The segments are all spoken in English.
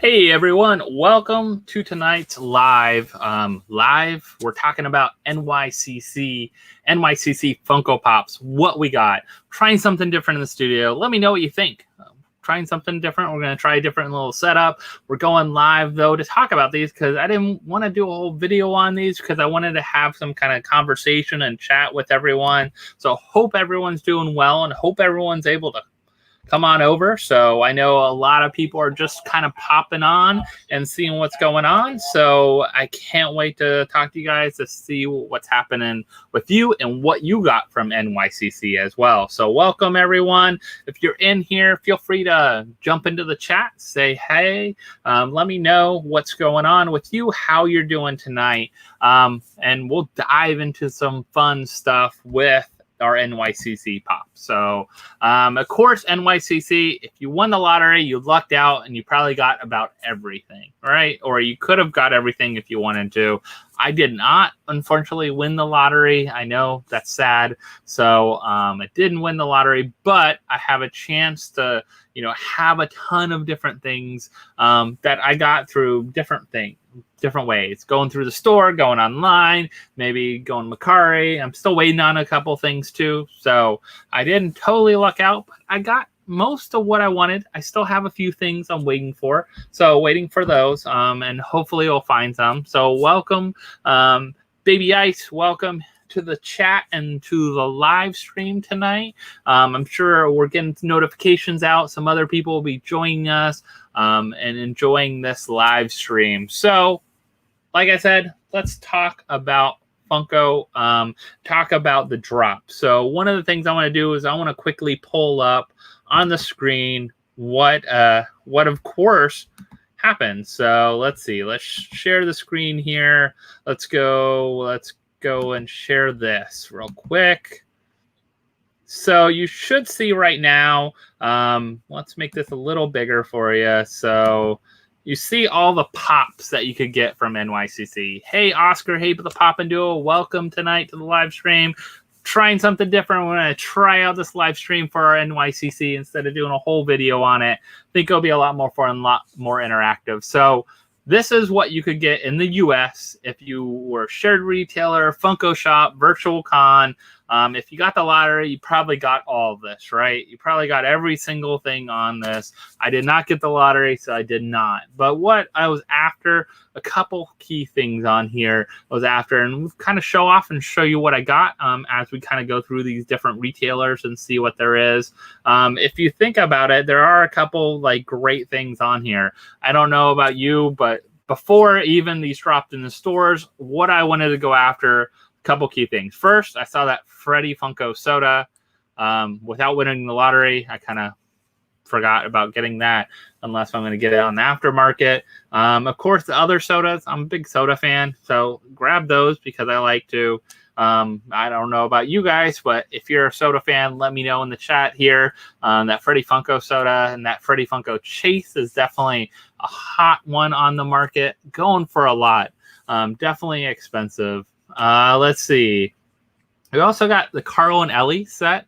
Hey everyone, welcome to tonight's live. We're talking about NYCC Funko Pops. What we got? Trying something different in the studio. Let me know what you think. Trying something different. We're going to try a different little setup. We're going live though to talk about these because I didn't want to do a whole video on these because I wanted to have some kind of conversation and chat with everyone. So hope everyone's doing well and hope everyone's able to come on over. So I know a lot of people are just kind of popping on and seeing what's going on. So I can't wait to talk to you guys to see what's happening with you and what you got from NYCC as well. So welcome everyone. If you're in here, feel free to jump into the chat, say hey, let me know what's going on with you, how you're doing tonight. And we'll dive into some fun stuff with our NYCC pop. So, of course, NYCC, if you won the lottery, you lucked out and you probably got about everything, right? Or you could have got everything if you wanted to. I did not, unfortunately, win the lottery. I know that's sad. So I didn't win the lottery, but I have a chance to, have a ton of different things that I got through different ways, going through the store, going online, maybe going Macari. I'm still waiting on a couple things too. So I didn't totally luck out, but I got most of what I wanted. I still have a few things I'm waiting for. So waiting for those, and hopefully we'll find some. So welcome, Baby Ice. Welcome to the chat and to the live stream tonight. I'm sure we're getting notifications out. Some other people will be joining us and enjoying this live stream. So, like I said, let's talk about Funko, talk about the drop. So one of the things I want to do is I want to quickly pull up on the screen what of course happened. So let's see. Let's share the screen here. Let's go and share this real quick. So you should see right now, let's make this a little bigger for you. So you see all the pops that you could get from NYCC. Hey, Oscar, hey, the Pop and Duo, welcome tonight to the live stream. Trying something different. We're going to try out this live stream for our NYCC instead of doing a whole video on it. I think it'll be a lot more fun, a lot more interactive. So this is what you could get in the US if you were a shared retailer, Funko Shop, Virtual Con. If you got the lottery, you probably got all of this, right? You probably got every single thing on this. I did not get the lottery, so I did not. But what I was after, a couple key things on here I was after, and we'll kind of show off and show you what I got as we kind of go through these different retailers and see what there is. If you think about it, there are a couple like great things on here. I don't know about you, but before even these dropped in the stores, what I wanted to go after, couple key things. First, I saw that Freddy Funko soda. Without winning the lottery, I kind of forgot about getting that unless I'm going to get it on the aftermarket. Of course, the other sodas, I'm a big soda fan, so grab those because I like to. I don't know about you guys, but if you're a soda fan, let me know in the chat here. That Freddy Funko soda and that Freddy Funko Chase is definitely a hot one on the market. Going for a lot. Definitely expensive. Let's see. We also got the Carl and Ellie set.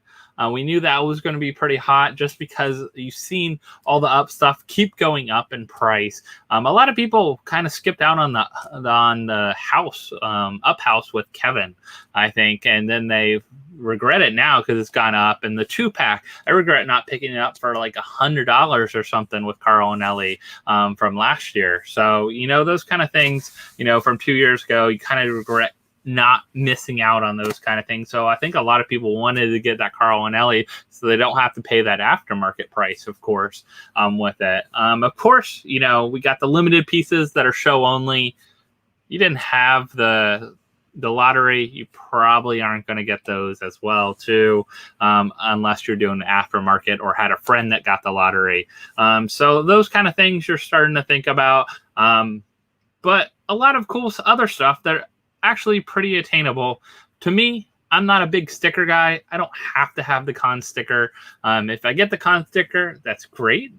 We knew that was going to be pretty hot just because you've seen all the up stuff keep going up in price. A lot of people kind of skipped out on the house, up house with Kevin, I think, and then they regret it now because it's gone up. And the 2-pack, I regret not picking it up for like $100 or something with Carl and Ellie from last year. So, those kind of things, from 2 years ago, you kind of regret not missing out on those kind of things. So I think a lot of people wanted to get that Carl and Ellie so they don't have to pay that aftermarket price, of course, with it. Of course, we got the limited pieces that are show only. You didn't have the lottery, you probably aren't going to get those as well too, unless you're doing the aftermarket or had a friend that got the lottery. So those kind of things you're starting to think about. But a lot of cool other stuff that actually pretty attainable to me. I'm not a big sticker guy. I don't have to have the con sticker. If I get the con sticker, that's great.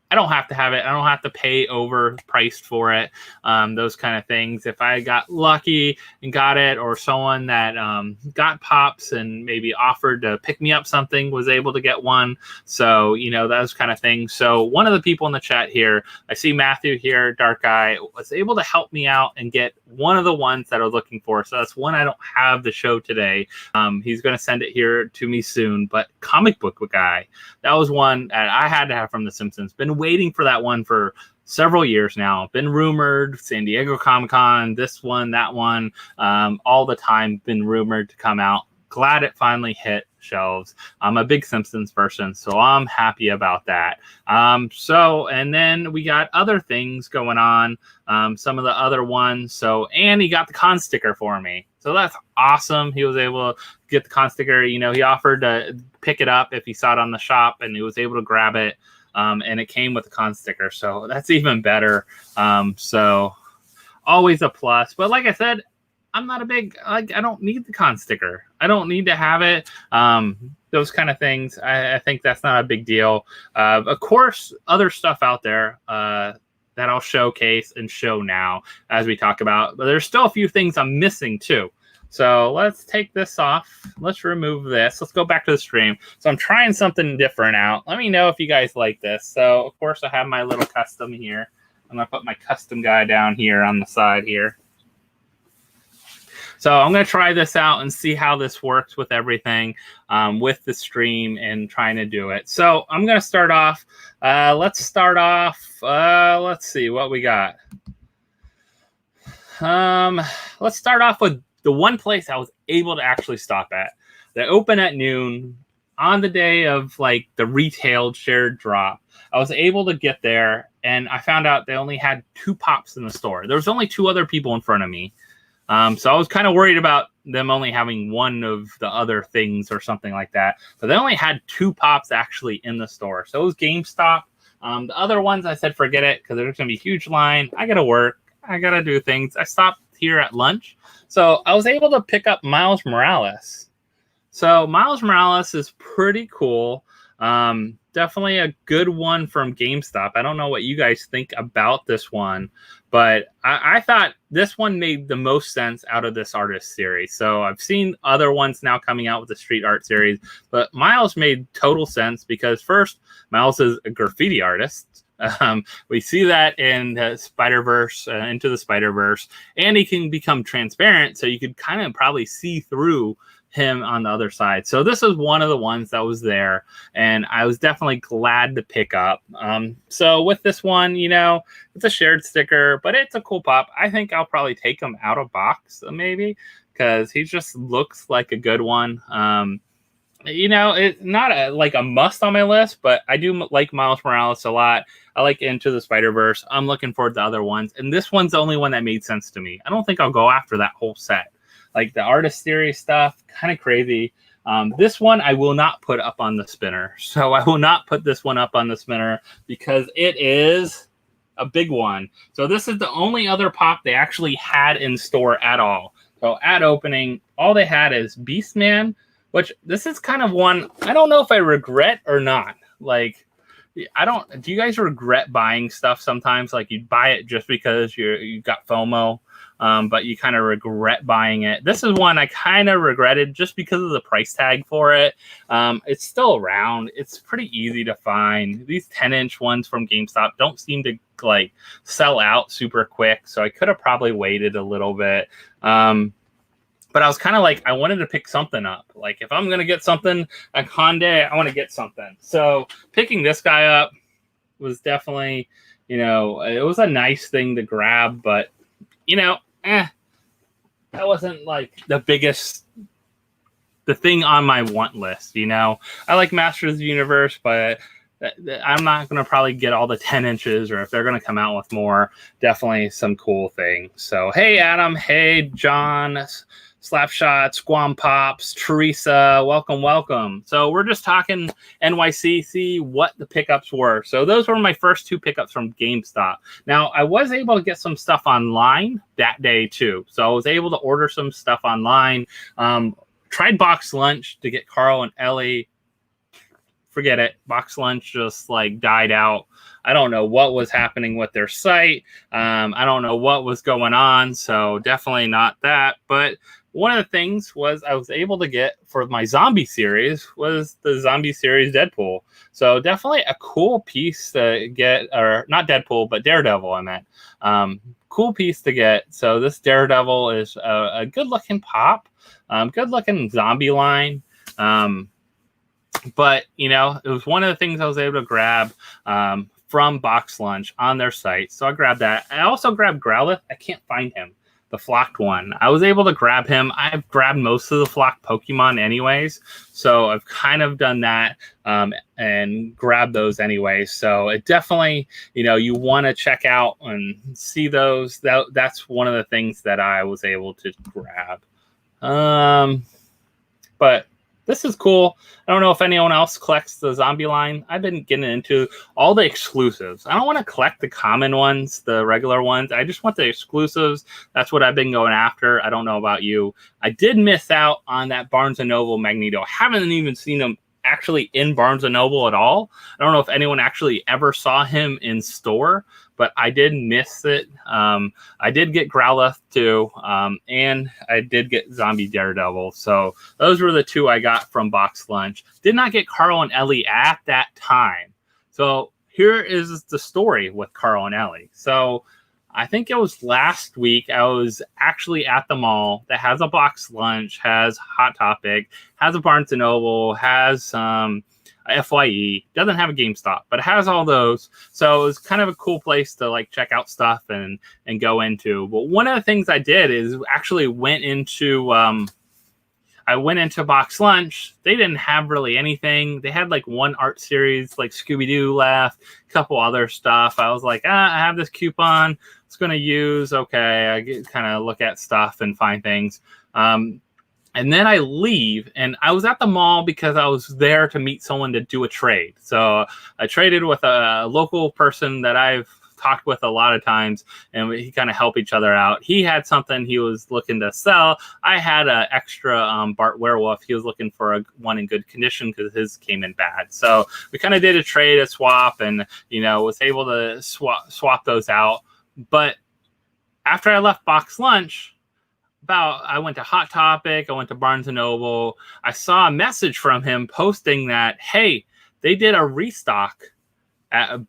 I don't have to have it. I don't have to pay overpriced for it. Those kind of things. If I got lucky and got it, or someone that got pops and maybe offered to pick me up something was able to get one. So, you know, those kind of things. So one of the people in the chat here, I see Matthew here, Dark Eye, was able to help me out and get one of the ones that I was looking for. So that's one I don't have to show today. He's going to send it here to me soon. But Comic Book Guy, that was one that I had to have from The Simpsons. Been waiting for that one for several years now. Been rumored, San Diego Comic-Con, this one, that one, all the time been rumored to come out. Glad it finally hit shelves. I'm a big Simpsons person, so I'm happy about that. And then we got other things going on, some of the other ones. So, and he got the con sticker for me. So that's awesome. He was able to get the con sticker. You know, he offered to pick it up if he saw it on the shop, and he was able to grab it. And it came with a con sticker, so that's even better. So always a plus. But like I said, I'm not a big, like, I don't need the con sticker. I don't need to have it. Those kind of things. I think that's not a big deal. Of course, other stuff out there that I'll showcase and show now as we talk about. But there's still a few things I'm missing too. So let's take this off. Let's remove this. Let's go back to the stream. So I'm trying something different out. Let me know if you guys like this. So, of course, I have my little custom here. I'm going to put my custom guy down here on the side here. So I'm going to try this out and see how this works with everything, with the stream and trying to do it. So I'm going to start off. Let's start off. Let's see what we got. Let's start off with the one place I was able to actually stop at. They open at noon on the day of like the retail shared drop. I was able to get there, and I found out they only had 2 pops in the store. There was only 2 other people in front of me. So I was kind of worried about them only having one of the other things or something like that. But they only had 2 pops actually in the store. So it was GameStop. The other ones, I said, forget it, because there's going to be a huge line. I got to work. I got to do things. I stopped here at lunch. So I was able to pick up Miles Morales. So Miles Morales is pretty cool. Definitely a good one from GameStop. I don't know what you guys think about this one, but I thought this one made the most sense out of this artist series. So I've seen other ones now coming out with the street art series, but Miles made total sense because first, Miles is a graffiti artist. We see that in the Spider-Verse, Into the Spider-Verse, and he can become transparent, so you could kind of probably see through him on the other side. So this is one of the ones that was there, and I was definitely glad to pick up. So with this one, you know, it's a shared sticker, but it's a cool pop. I think I'll probably take him out of box maybe, because he just looks like a good one. You know, it's not like a must on my list, but I do like Miles Morales a lot. I like Into the Spider-Verse. I'm looking forward to other ones. And this one's the only one that made sense to me. I don't think I'll go after that whole set. Like the artist series stuff, kind of crazy. This one I will not put up on the spinner. So I will not put this one up on the spinner because it is a big one. So this is the only other pop they actually had in store at all. So at opening, all they had is Beastman, which this is kind of one I don't know if I regret or not. Like, do you guys regret buying stuff sometimes? Like you buy it just because you got FOMO, but you kind of regret buying it. This is one I kind of regretted just because of the price tag for it. It's still around. It's pretty easy to find. These 10-inch ones from GameStop don't seem to like sell out super quick. So I could have probably waited a little bit. But I was kind of like, I wanted to pick something up. Like, if I'm going to get something at Con Day, I want to get something. So picking this guy up was definitely, you know, it was a nice thing to grab. But, you know, that wasn't like the thing on my want list, you know. I like Masters of the Universe, but I'm not going to probably get all the 10 inches, or if they're going to come out with more, definitely some cool things. So, hey, Adam. Hey, John. Slapshot, Squam Pops, Teresa, welcome. So we're just talking NYCC, what the pickups were. So those were my first 2 pickups from GameStop. Now, I was able to get some stuff online that day too. So I was able to order some stuff online. Tried Box Lunch to get Carl and Ellie forget it. Box Lunch just like died out. I don't know what was happening with their site. I don't know what was going on. So definitely not that. But one of the things was I was able to get for my zombie series was the zombie series Deadpool. So definitely a cool piece to get, or not Deadpool, but Daredevil, I meant. Cool piece to get. So this Daredevil is a good looking pop, good looking zombie line. But, you know, it was one of the things I was able to grab from Box Lunch on their site. So I grabbed that. I also grabbed Growlithe. I can't find him, the flocked one. I was able to grab him. I've grabbed most of the flocked Pokemon anyways. So I've kind of done that and grabbed those anyways. So it definitely, you know, you want to check out and see those. That's one of the things that I was able to grab. But this is cool. I don't know if anyone else collects the zombie line. I've been getting into all the exclusives. I don't want to collect the common ones, the regular ones. I just want the exclusives. That's what I've been going after. I don't know about you. I did miss out on that Barnes & Noble Magneto. I haven't even seen him actually in Barnes & Noble at all. I don't know if anyone actually ever saw him in store, but I did miss it. I did get Growlithe too, and I did get Zombie Daredevil. So those were the two I got from Box Lunch. Did not get Carl and Ellie at that time. So here is the story with Carl and Ellie. So I think it was last week I was actually at the mall that has a Box Lunch, has Hot Topic, has a Barnes & Noble, has FYE, doesn't have a GameStop, but it has all those. So it was kind of a cool place to like check out stuff and go into. But one of the things I did is actually went into Box Lunch. They didn't have really anything. They had like one art series, like Scooby-Doo left, a couple other stuff. I was like, I have this coupon. It's going to use. Okay, I kind of look at stuff and find things. And then I leave, and I was at the mall because I was there to meet someone to do a trade. So I traded with a local person that I've talked with a lot of times, and we kind of help each other out. He had something he was looking to sell. I had an extra Bart Werewolf. He was looking for one in good condition because his came in bad. So we kind of did a trade, a swap, and, you know, was able to swap those out. But after I left Box Lunch, I went to Hot Topic, I went to Barnes & Noble. I saw a message from him posting that, hey, they did a restock at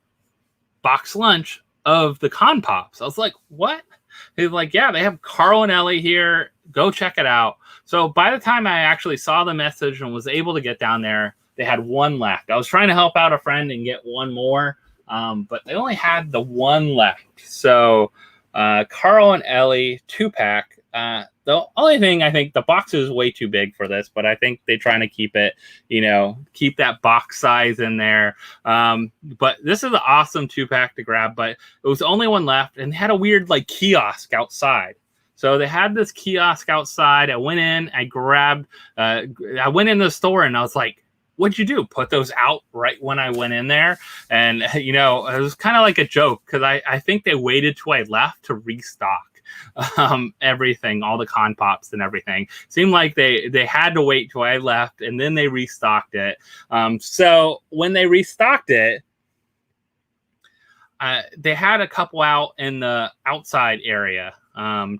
Box Lunch of the Con Pops. I was like, what? He's like, yeah, they have Carl and Ellie here. Go check it out. So by the time I actually saw the message and was able to get down there, they had one left. I was trying to help out a friend and get one more, but they only had the one left. So Carl and Ellie 2-pack. The only thing, I think the box is way too big for this, but I think they're trying to keep it, you know, keep that box size in there. But this is an awesome 2-pack to grab, but it was the only one left, and they had a weird like kiosk outside. So they had this kiosk outside. I went in, I went in the store, and I was like, what'd you do? Put those out right when I went in there? And, you know, it was kind of like a joke because I think they waited till I left to restock everything, all the Con Pops and everything. Seemed like they had to wait till I left, and then they restocked it. So when they restocked it, they had a couple out in the outside area.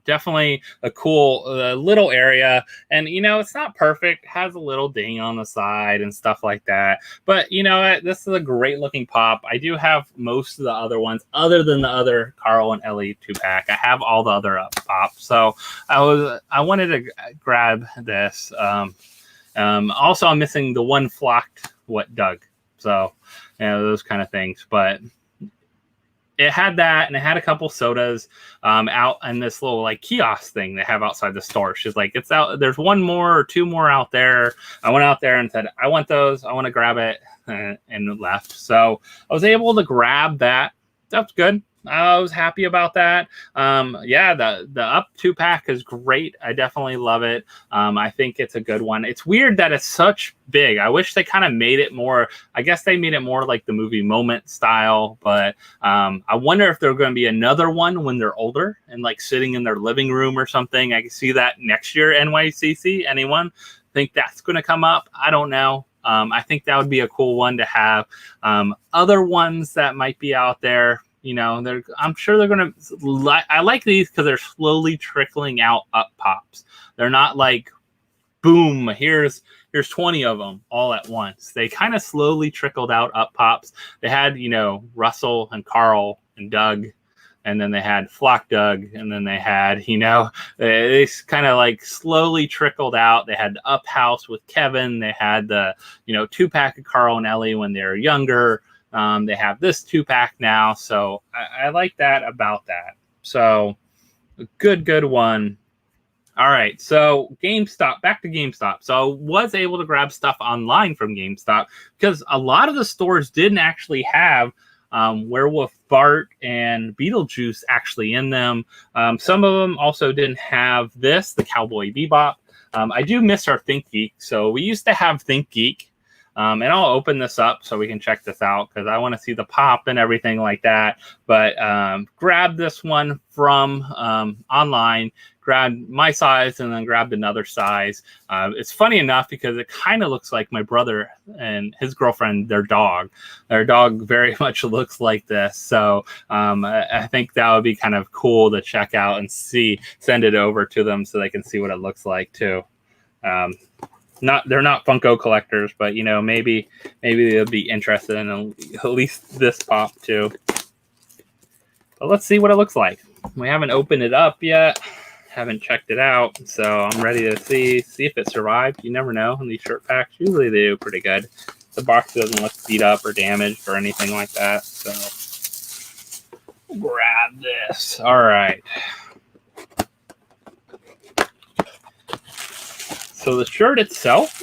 Definitely a cool little area, and you know, it's not perfect. It has a little ding on the side and stuff like that, but you know, this is a great looking pop. I do have most of the other ones other than the other Carl and Ellie 2-pack. I have all the other pops, so I wanted to grab this. Also, I'm missing the one flocked Doug, so you know, those kind of things, but it had that, and it had a couple sodas out in this little like kiosk thing they have outside the store. She's like, it's out. There's one more or two more out there. I went out there and said, I want those. I want to grab it, and left. So I was able to grab that. That's good. I was happy about that. Yeah, the up 2-pack is great. I definitely love it. I think it's a good one. It's weird that it's such big. I wish they kind of made it more. I guess they made it more like the movie Moment style, but I wonder if there's going to be another one when they're older and like sitting in their living room or something. I can see that next year, NYCC. Anyone think that's going to come up? I don't know. I think that would be a cool one to have. Other ones that might be out there, you know, I'm sure they're going to, I like these because they're slowly trickling out up pops. They're not like, boom, here's 20 of them all at once. They kind of slowly trickled out up pops. They had, you know, Russell and Carl and Doug, and then they had Flock Doug, and then they had, you know, they kind of like slowly trickled out. They had the Up House with Kevin. They had the, you know, 2-pack of Carl and Ellie when they were younger. They have this 2-pack now. So I like that about that. So a good one. All right, so GameStop, back to GameStop. So I was able to grab stuff online from GameStop because a lot of the stores didn't actually have Werewolf Bart and Beetlejuice actually in them. Some of them also didn't have this, the Cowboy Bebop. I do miss our Think Geek. So we used to have Think Geek. And I'll open this up so we can check this out because I want to see the pop and everything like that. But grab this one from online, grabbed my size, and then grabbed another size. It's funny enough because it kind of looks like my brother and his girlfriend, their dog. Their dog very much looks like this. So I think that would be kind of cool to check out and see, send it over to them so they can see what it looks like too. They're not Funko collectors, but you know, maybe they'll be interested in at least this pop too. But let's see what it looks like. We haven't opened it up yet, haven't checked it out, so I'm ready to see if it survived. You never know in these shirt packs. Usually they do pretty good. The box doesn't look beat up or damaged or anything like that. So grab this. All right. So the shirt itself,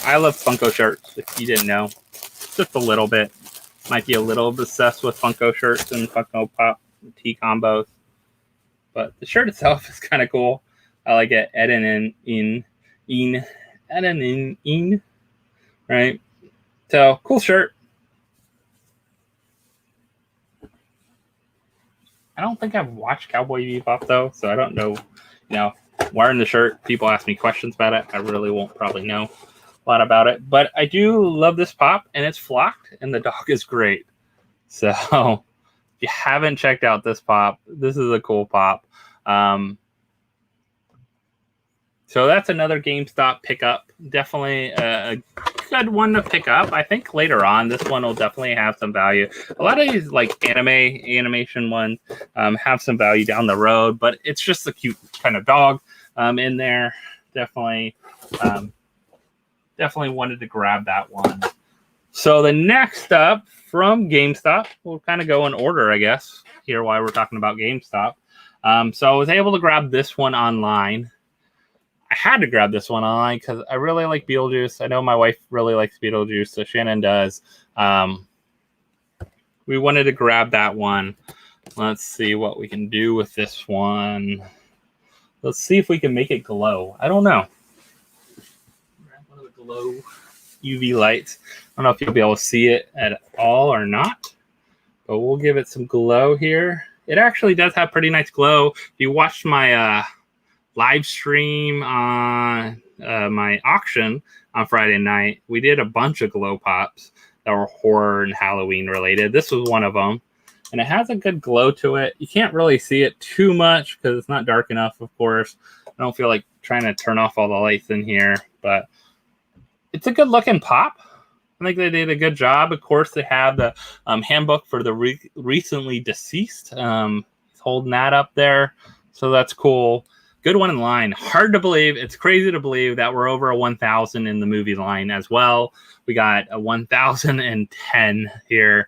I love Funko shirts, if you didn't know. Just a little bit. Might be a little obsessed with Funko shirts and Funko Pop T combos. But the shirt itself is kind of cool. I like it. Right? So, cool shirt. I don't think I've watched Cowboy Bebop though, so I don't know, you know, wearing the shirt, people ask me questions about it. I really won't probably know a lot about it, but I do love this pop, and it's flocked, and the dog is great. So if you haven't checked out this pop, this is a cool pop. So that's another GameStop pickup. Definitely a good one to pick up. I think later on, this one will definitely have some value. A lot of these like animation ones have some value down the road, but it's just a cute kind of dog in there. Definitely wanted to grab that one. So the next up from GameStop, we'll kind of go in order, I guess, here while we're talking about GameStop. So I was able to grab this one online. I had to grab this one online because I really like Beetlejuice. I know my wife really likes Beetlejuice, so Shannon does. We wanted to grab that one. Let's see what we can do with this one. Let's see if we can make it glow. I don't know. Grab one of the glow UV lights. I don't know if you'll be able to see it at all or not, but we'll give it some glow here. It actually does have pretty nice glow. If you watched my live stream on my auction on Friday night, we did a bunch of glow pops that were horror and Halloween related. This was one of them, and it has a good glow to it. You can't really see it too much because it's not dark enough, of course. I don't feel like trying to turn off all the lights in here, but it's a good looking pop. I think they did a good job. Of course, they have the handbook for the recently deceased. He's holding that up there, so that's cool. Good one in line. Hard to believe. It's crazy to believe that we're over a 1,000 in the movie line as well. We got a 1,010 here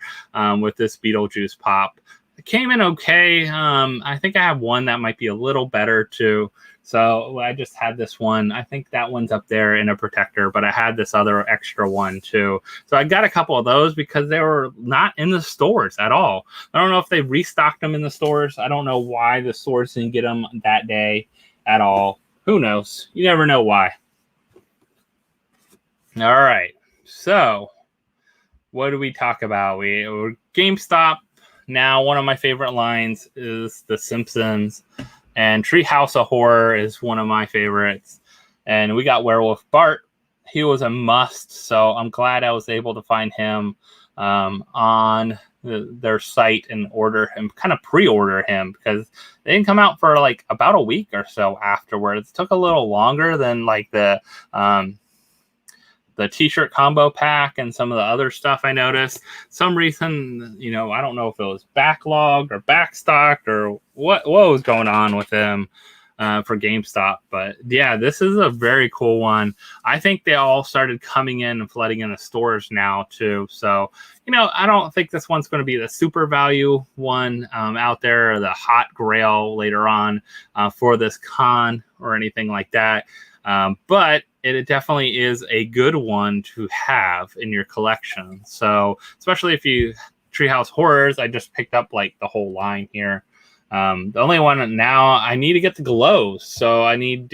with this Beetlejuice pop. It came in okay. I think I have one that might be a little better too. So I just had this one. I think that one's up there in a protector, but I had this other extra one too. So I got a couple of those because they were not in the stores at all. I don't know if they restocked them in the stores. I don't know why the stores didn't get them that day at all. Who knows? You never know why. All right. So what do we talk about? We're GameStop. Now, one of my favorite lines is The Simpsons. And Treehouse of Horror is one of my favorites. And we got Werewolf Bart. He was a must, so I'm glad I was able to find him on their site and order him, kind of pre-order him, because they didn't come out for like about a week or so afterwards. It took a little longer than like the t-shirt combo pack and some of the other stuff I noticed. Some reason, you know, I don't know if it was backlogged or backstocked or what was going on with them for GameStop. But yeah, this is a very cool one. I think they all started coming in and flooding in the stores now too. So, you know, I don't think this one's going to be the super value one out there, or the hot grail later on for this con or anything like that. But it definitely is a good one to have in your collection. So especially if you Treehouse Horrors, I just picked up like the whole line here. The only one now, I need to get the glows. So I need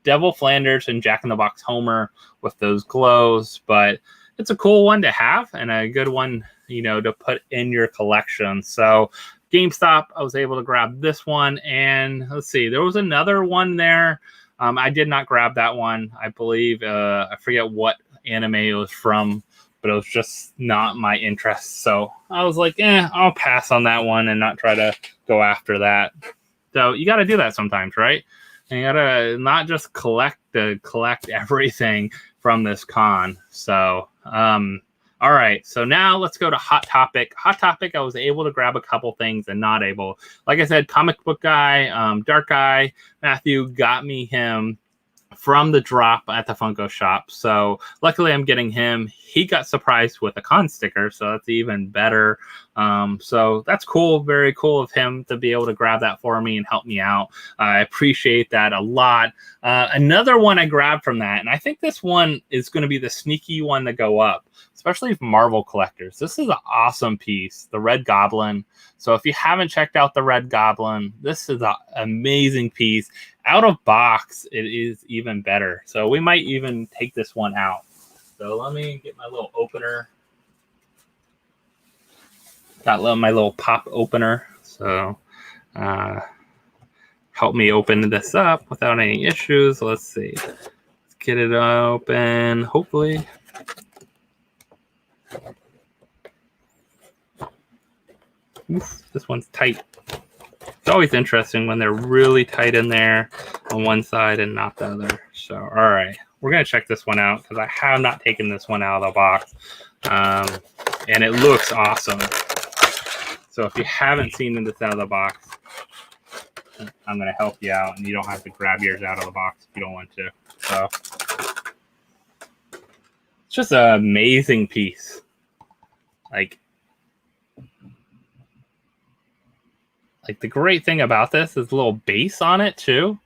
Devil Flanders and Jack in the Box Homer with those glows. But it's a cool one to have and a good one, you know, to put in your collection. So GameStop, I was able to grab this one. And let's see, there was another one there. I did not grab that one. I believe, I forget what anime it was from, but it was just not my interest. So I was like, I'll pass on that one and not try to go after that. So you got to do that sometimes, right? And you got to not just collect everything from this con. So, all right, so now let's go to Hot Topic. Hot Topic, I was able to grab a couple things and not able. Like I said, comic book guy, Dark Eye, Matthew got me him from the drop at the Funko shop. So luckily I'm getting him. He got surprised with a con sticker, so that's even better. So that's cool. Very cool of him to be able to grab that for me and help me out. I appreciate that a lot. Another one I grabbed from that, and I think this one is going to be the sneaky one to go up, especially for Marvel collectors. This is an awesome piece, the Red Goblin. So if you haven't checked out the Red Goblin, this is an amazing piece. Out of box, it is even better. So we might even take this one out. So let me get my little opener. Got my little pop opener. So help me open this up without any issues. Let's see. Let's get it open, hopefully. Oof, this one's tight. It's always interesting when they're really tight in there on one side and not the other. So, all right. We're going to check this one out because I have not taken this one out of the box. And it looks awesome. So if you haven't seen this out of the box, I'm going to help you out. And you don't have to grab yours out of the box if you don't want to. So it's just an amazing piece. Like the great thing about this is a little base on it too.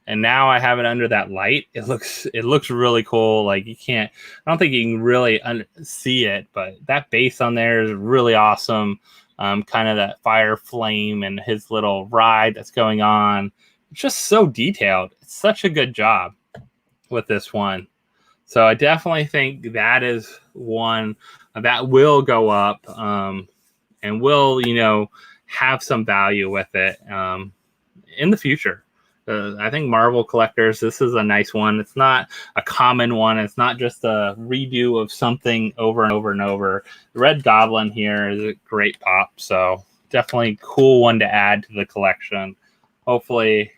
And now I have it under that light. It looks really cool. Like I don't think you can really see it, but that base on there is really awesome. Kind of that fire flame and his little ride that's going on. It's just so detailed. It's such a good job with this one. So I definitely think that is one that will go up and will, you know, have some value with it in the future. I think Marvel collectors, this is a nice one. It's not a common one. It's not just a redo of something over and over and over. The Red Goblin here is a great pop, so definitely cool one to add to the collection. Hopefully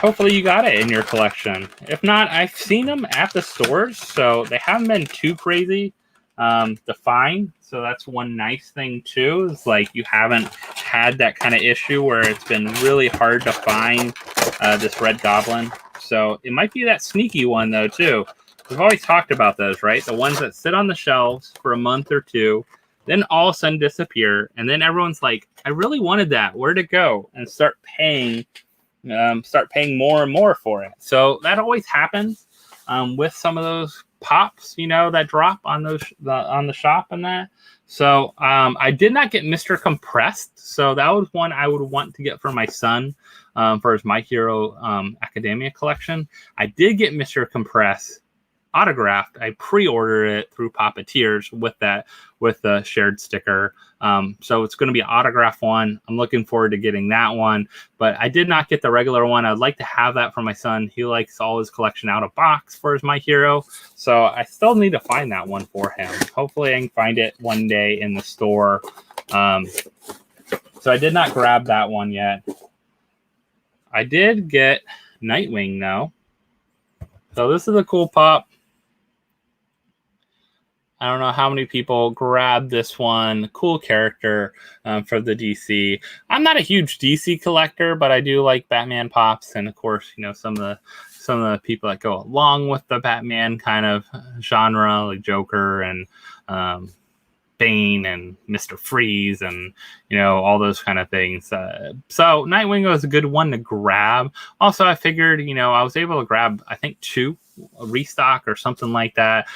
you got it in your collection. If not, I've seen them at the stores, so they haven't been too crazy to find. So that's one nice thing too, is like you haven't had that kind of issue where it's been really hard to find this Red Goblin. So it might be that sneaky one though too. We've always talked about those, right? The ones that sit on the shelves for a month or two, then all of a sudden disappear, and then everyone's like, I really wanted that. Where'd it go? And start paying more and more for it. So that always happens with some of those pops, you know, that drop on those on the shop and that. So I did not get Mr. Compressed. So that was one I would want to get for my son for his My Hero Academia collection. I did get Mr. Compressed, autographed. I pre-ordered it through Puppeteers with the shared sticker. So it's going to be an autograph one. I'm looking forward to getting that one, but I did not get the regular one. I'd like to have that for my son. He likes all his collection out of box for his My Hero. So I still need to find that one for him. Hopefully I can find it one day in the store. So I did not grab that one yet. I did get Nightwing though. So this is a cool pop. I don't know how many people grabbed this one. Cool character for the DC. I'm not a huge DC collector, but I do like Batman pops, and of course, you know, some of the people that go along with the Batman kind of genre, like Joker and Bane and Mr. Freeze and, you know, all those kind of things. So Nightwing was a good one to grab. Also, I figured, you know, I was able to grab, I think, 2 restock or something like that.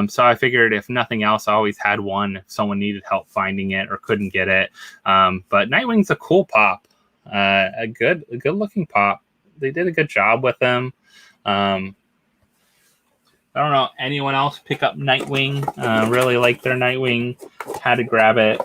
So I figured if nothing else, I always had one if someone needed help finding it or couldn't get it. But Nightwing's a cool pop, a good looking pop. They did a good job with them. I don't know anyone else pick up Nightwing. Really like their Nightwing. Had to grab it.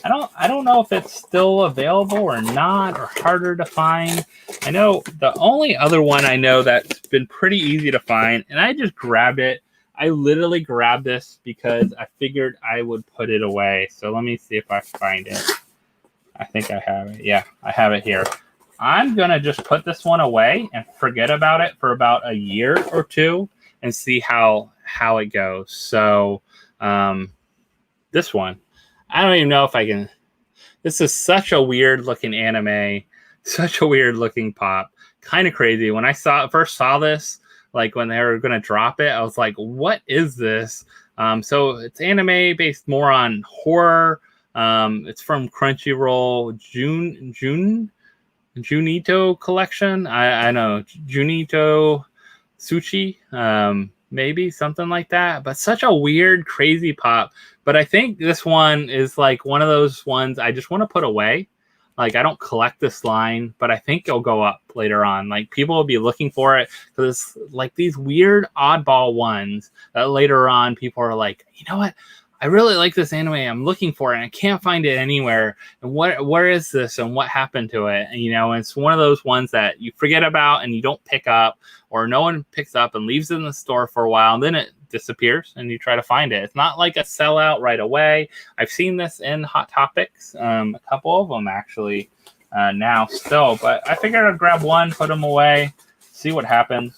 I don't know if it's still available or not, or harder to find. I know the only other one I know that's been pretty easy to find, and I just grabbed it. I literally grabbed this because I figured I would put it away. So let me see if I find it. I think I have it. Yeah, I have it here. I'm going to just put this one away and forget about it for about a year or two and see how it goes. So this one, I don't even know if I can. This is such a weird looking anime, such a weird looking pop. Kind of crazy. When I first saw this, like when they were going to drop it, I was like, what is this? So it's anime based more on horror. It's from Crunchyroll Junito collection. I know Junito Sushi, maybe something like that. But such a weird, crazy pop. But I think this one is like one of those ones I just want to put away. Like, I don't collect this line, but I think it'll go up later on. Like, people will be looking for it because it's like these weird oddball ones that later on people are like, you know what? I really like this anime. I'm looking for it and I can't find it anywhere. And where is this and what happened to it? And, you know, it's one of those ones that you forget about and you don't pick up, or no one picks up and leaves it in the store for a while, and then it disappears and you try to find it. It's not like a sellout right away. I've seen this in Hot Topics, a couple of them actually now still, but I figured I'd grab one, put them away, see what happens.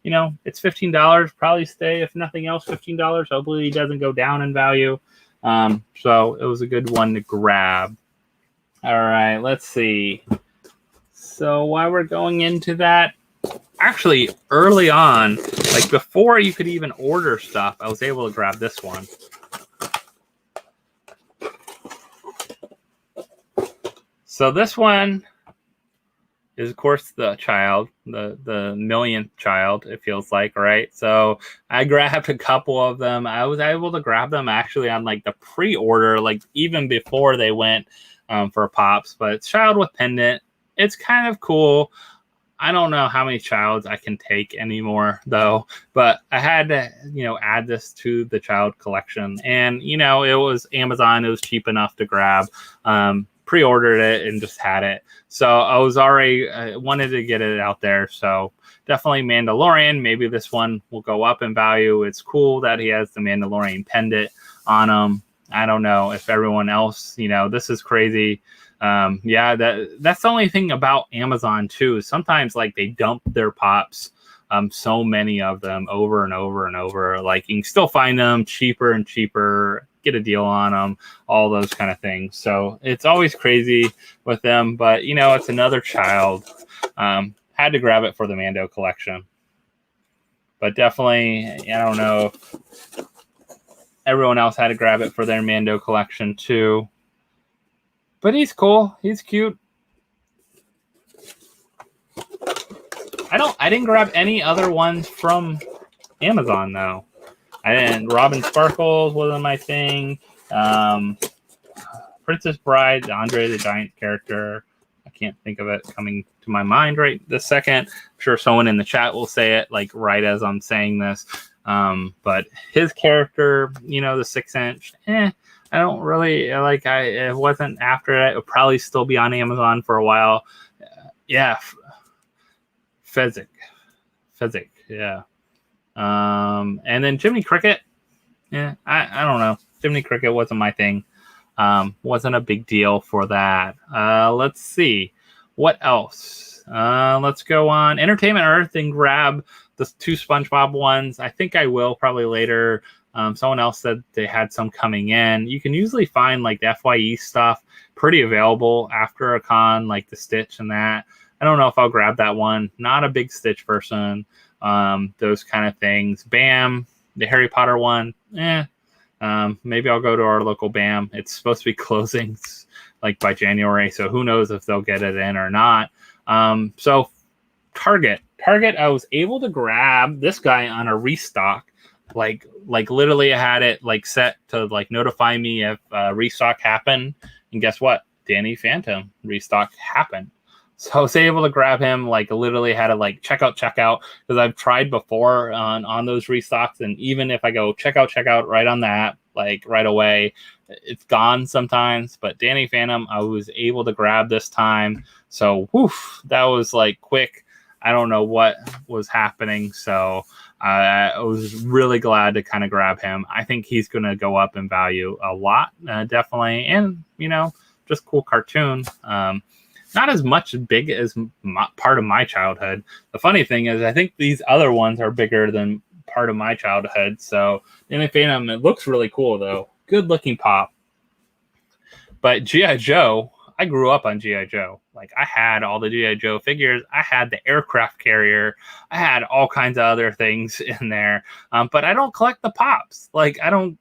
You know, it's $15, probably stay, if nothing else, $15. Hopefully it doesn't go down in value. So it was a good one to grab. All right, let's see. So while we're going into that, actually early on, like before you could even order stuff, I was able to grab this one. So this one is, of course, the child, the millionth child, it feels like, right? So I grabbed a couple of them. I was able to grab them actually on like the pre-order, like even before they went for Pops. But it's child with pendant. It's kind of cool. I don't know how many childs I can take anymore, though. But I had to, you know, add this to the child collection. And, you know, it was Amazon. It was cheap enough to grab. Pre-ordered it and just had it. So I was already wanted to get it out there. So definitely Mandalorian. Maybe this one will go up in value. It's cool that he has the Mandalorian pendant on him. I don't know if everyone else, you know, this is crazy. Yeah, that's the only thing about Amazon too. Sometimes like they dump their pops, so many of them over and over and over. Like you can still find them cheaper and cheaper, get a deal on them, all those kind of things. So it's always crazy with them, but you know, it's another child. Had to grab it for the Mando collection, but definitely, I don't know if everyone else had to grab it for their Mando collection too. But he's cool. He's cute. I didn't grab any other ones from Amazon though. I didn't. Robin Sparkles wasn't my thing. Princess Bride, Andre the Giant character. I can't think of it coming to my mind right this second. I'm sure someone in the chat will say it like right as I'm saying this. But his character, the 6-inch, I don't really like. It wasn't after it. It'll probably still be on Amazon for a while. Yeah, Fezzik, yeah. And then Jiminy Cricket. Yeah, I don't know. Jiminy Cricket wasn't my thing. Wasn't a big deal for that. Let's see. What else? Let's go on Entertainment Earth and grab the 2 SpongeBob ones. I think I will probably later. Someone else said they had some coming in. You can usually find like the FYE stuff pretty available after a con, like the Stitch and that. I don't know if I'll grab that one. Not a big Stitch person. Those kind of things. BAM, the Harry Potter one. Maybe I'll go to our local BAM. It's supposed to be closing like by January, so who knows if they'll get it in or not. So Target, I was able to grab this guy on a restock. Like literally I had it like set to like notify me if restock happened, and guess what? Danny Phantom restock happened. So I was able to grab him, like literally had to like check out, because I've tried before on those restocks, and even if I go check out right on that, like right away, it's gone sometimes. But Danny Phantom, I was able to grab this time. So that was like quick. I don't know what was happening. So I was really glad to kind of grab him. I think he's going to go up in value a lot, definitely. And, just cool cartoon. Not as much big as part of my childhood. The funny thing is, I think these other ones are bigger than part of my childhood. So Danny Phantom, it looks really cool though. Good looking pop. But G.I. Joe, I grew up on G.I. Joe. Like I had all the G.I. Joe figures. I had the aircraft carrier. I had all kinds of other things in there. But I don't collect the pops. Like I don't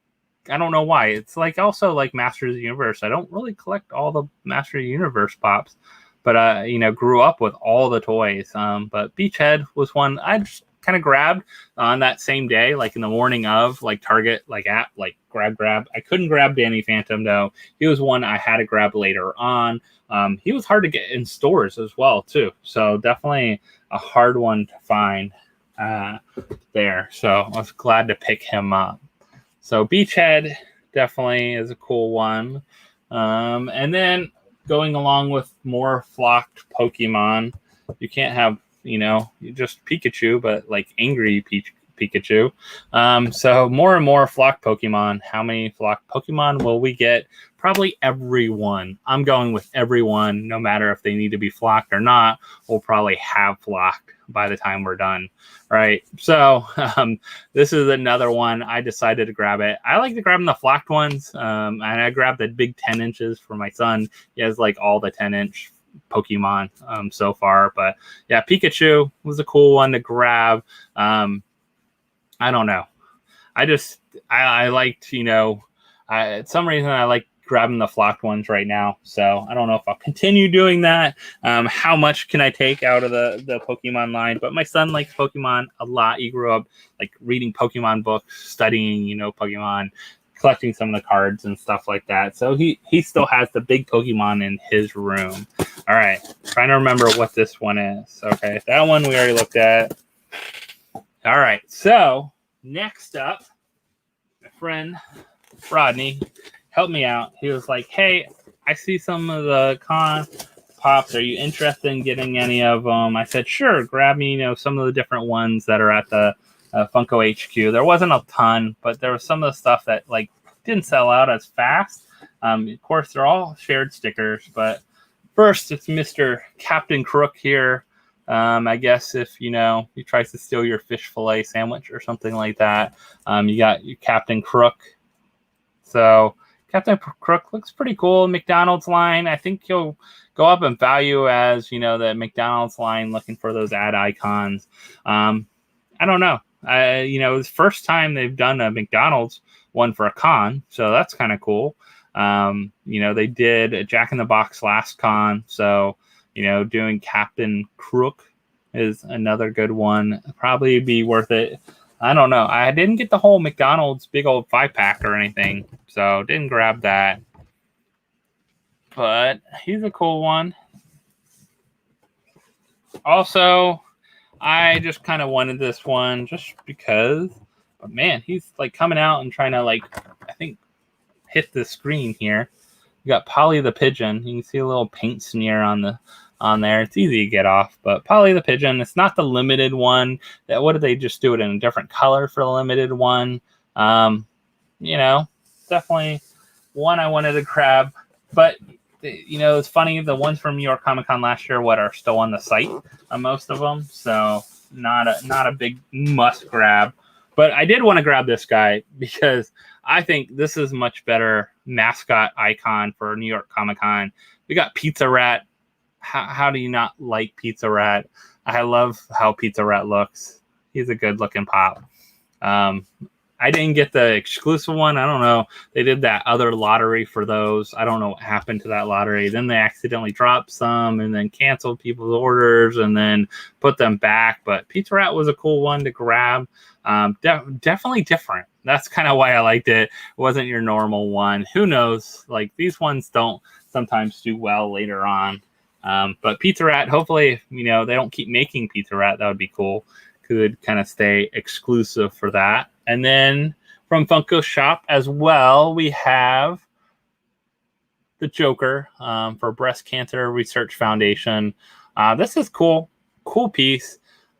know why. It's like also like Masters of the Universe. I don't really collect all the Masters of the Universe pops. But grew up with all the toys. But Beachhead was one I just kind of grabbed on that same day, like in the morning of, like Target, like app, like grab. I couldn't grab Danny Phantom though. He was one I had to grab later on. He was hard to get in stores as well too. So definitely a hard one to find there. So I was glad to pick him up. So Beachhead definitely is a cool one. And then going along with more flocked Pokemon, you can't have, just Pikachu, but like angry Pikachu. So more and more flocked Pokemon. How many flocked Pokemon will we get? Probably everyone. I'm going with everyone, no matter if they need to be flocked or not. We'll probably have flocked by the time we're done, right? So this is another one. I decided to grab it. I like to grab the flocked ones, and I grabbed the big 10 inches for my son. He has like all the 10-inch Pokemon so far, but yeah, Pikachu was a cool one to grab. I don't know. I liked, at some reason I like grabbing the flocked ones right now. So I don't know if I'll continue doing that. How much can I take out of the Pokemon line? But my son likes Pokemon a lot. He grew up like reading Pokemon books, studying, Pokemon, collecting some of the cards and stuff like that. So he still has the big Pokemon in his room. All right. Trying to remember what this one is. Okay. That one we already looked at. All right. So next up, my friend Rodney helped me out. He was like, hey, I see some of the con pops. Are you interested in getting any of them? I said, sure, grab me, some of the different ones that are at the Funko HQ. There wasn't a ton, but there was some of the stuff that like didn't sell out as fast. Of course, they're all shared stickers, but first it's Mr. Captain Crook here. I guess if, he tries to steal your fish fillet sandwich or something like that, you got your Captain Crook. So Captain Crook looks pretty cool. McDonald's line, I think he'll go up in value as, the McDonald's line looking for those ad icons. I don't know. It's the first time they've done a McDonald's one for a con, so that's kind of cool. They did a Jack in the Box last con, so, doing Captain Crook is another good one. Probably be worth it. I don't know. I didn't get the whole McDonald's big old 5-pack or anything, so didn't grab that. But he's a cool one. Also, I just kind of wanted this one just because, but man, he's like coming out and trying to like, I think, hit the screen here. You got Polly the Pigeon. You can see a little paint smear on there. It's easy to get off, but Polly the Pigeon, it's not the limited one. What did they just do it in a different color for the limited one? You know, definitely one I wanted to grab, but you know, it's funny, the ones from New York Comic Con last year are still on the site, most of them, so not a big must grab. But I did want to grab this guy because I think this is much better mascot icon for New York Comic Con. We got Pizza Rat. How do you not like Pizza Rat? I love how Pizza Rat looks. He's a good looking pop. I didn't get the exclusive one. I don't know. They did that other lottery for those. I don't know what happened to that lottery. Then they accidentally dropped some and then canceled people's orders and then put them back. But Pizza Rat was a cool one to grab. Definitely different. That's kind of why I liked it. It wasn't your normal one. Who knows? Like, these ones don't sometimes do well later on. But Pizza Rat, hopefully, you know, they don't keep making Pizza Rat. That would be cool. Could kind of stay exclusive for that. And then from Funko Shop as well, we have the Joker for Breast Cancer Research Foundation. This is cool piece.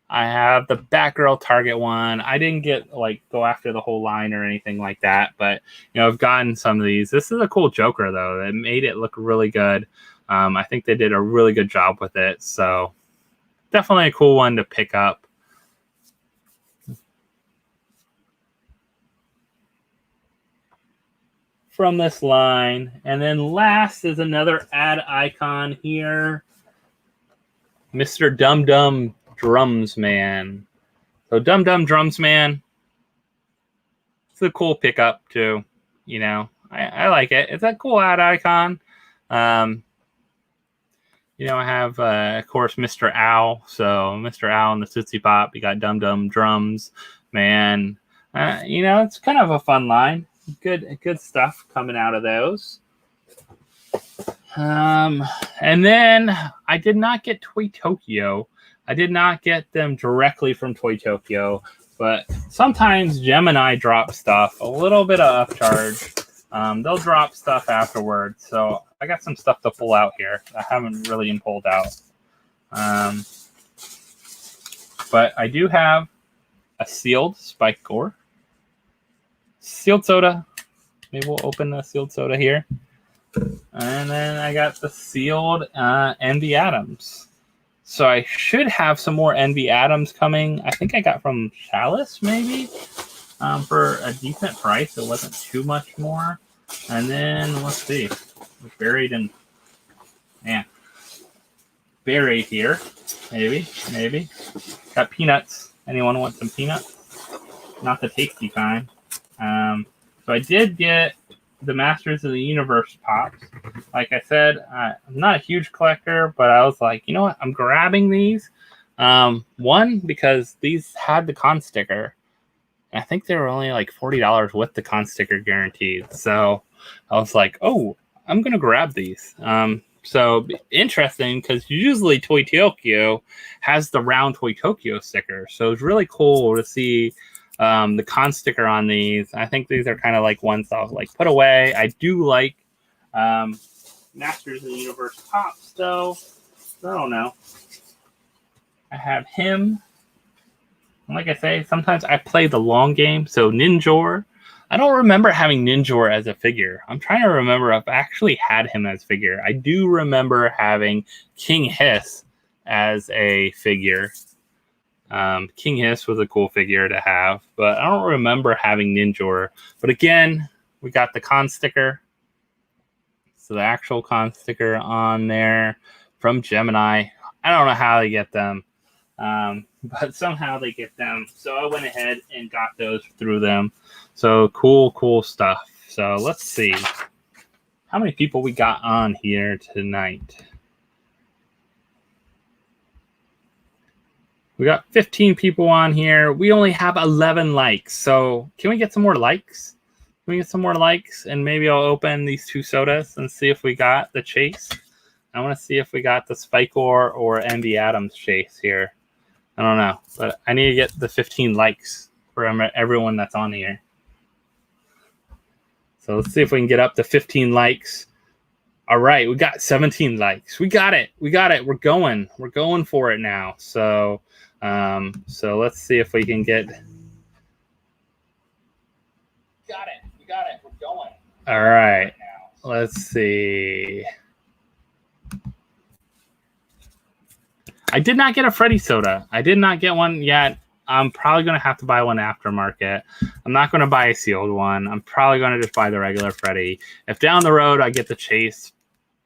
I have the Batgirl Target one. I didn't get like go after the whole line or anything like that, but you know, I've gotten some of these. This is a cool Joker though. It made it look really good. I think they did a really good job with it. So definitely a cool one to pick up. From this line. And then last is another ad icon here. Mr. Dum Dum Drums Man. So Dum Dum Drums Man. It's a cool pickup too. You know, I like it. It's a cool ad icon. You know, I have, of course, Mr. Owl. So Mr. Owl and the Tootsie Pop. You got Dum Dum Drums Man. You know, it's kind of a fun line. Good stuff coming out of those. And then I did not get Toy Tokyo. I did not get them directly from Toy Tokyo, but sometimes Gemini drops stuff, a little bit of upcharge. They'll drop stuff afterwards. So I got some stuff to pull out here. I haven't really been pulled out. But I do have a sealed Spike Gore. Sealed soda. Maybe we'll open the sealed soda here. And then I got the sealed Envy Adams. So I should have some more Envy Adams coming. I think I got from Chalice, maybe, for a decent price. It wasn't too much more. And then, let's see. Buried here. Maybe. Got peanuts. Anyone want some peanuts? Not the tasty kind. So I did get the Masters of the Universe pops. Like I said, I'm not a huge collector, but I was like, you know what? I'm grabbing these. One, because these had the con sticker. And I think they were only like $40 with the con sticker guaranteed. So I was like, oh, I'm going to grab these. So interesting, because usually Toy Tokyo has the round Toy Tokyo sticker. So it's really cool to see the con sticker on these. I think these are kind of like ones I'll like put away. I do like Masters of the Universe pops though. I don't know. I have him. And like I say, sometimes I play the long game. So Ninjor. I don't remember having Ninjor as a figure. I'm trying to remember if I actually had him as a figure. I do remember having King Hiss as a figure. King Hiss was a cool figure to have, but I don't remember having Ninjor. But again, we got the con sticker. So the actual con sticker on there from Gemini. I don't know how they get them, but somehow they get them. So I went ahead and got those through them. So cool stuff. So let's see how many people we got on here tonight. We got 15 people on here. We only have 11 likes. So can we get some more likes? Can we get some more likes? And maybe I'll open these two sodas and see if we got the chase. I want to see if we got the Spikor or Envy Adams chase here. I don't know, but I need to get the 15 likes from everyone that's on here. So let's see if we can get up to 15 likes. All right, we got 17 likes. We got it. We got it. We're going for it now. So, so let's see if we can get. Got it. We got it. We're going. All right. Let's see. I did not get a Freddy soda. I did not get one yet. I'm probably going to have to buy one aftermarket. I'm not going to buy a sealed one. I'm probably going to just buy the regular Freddy. If down the road I get the chase,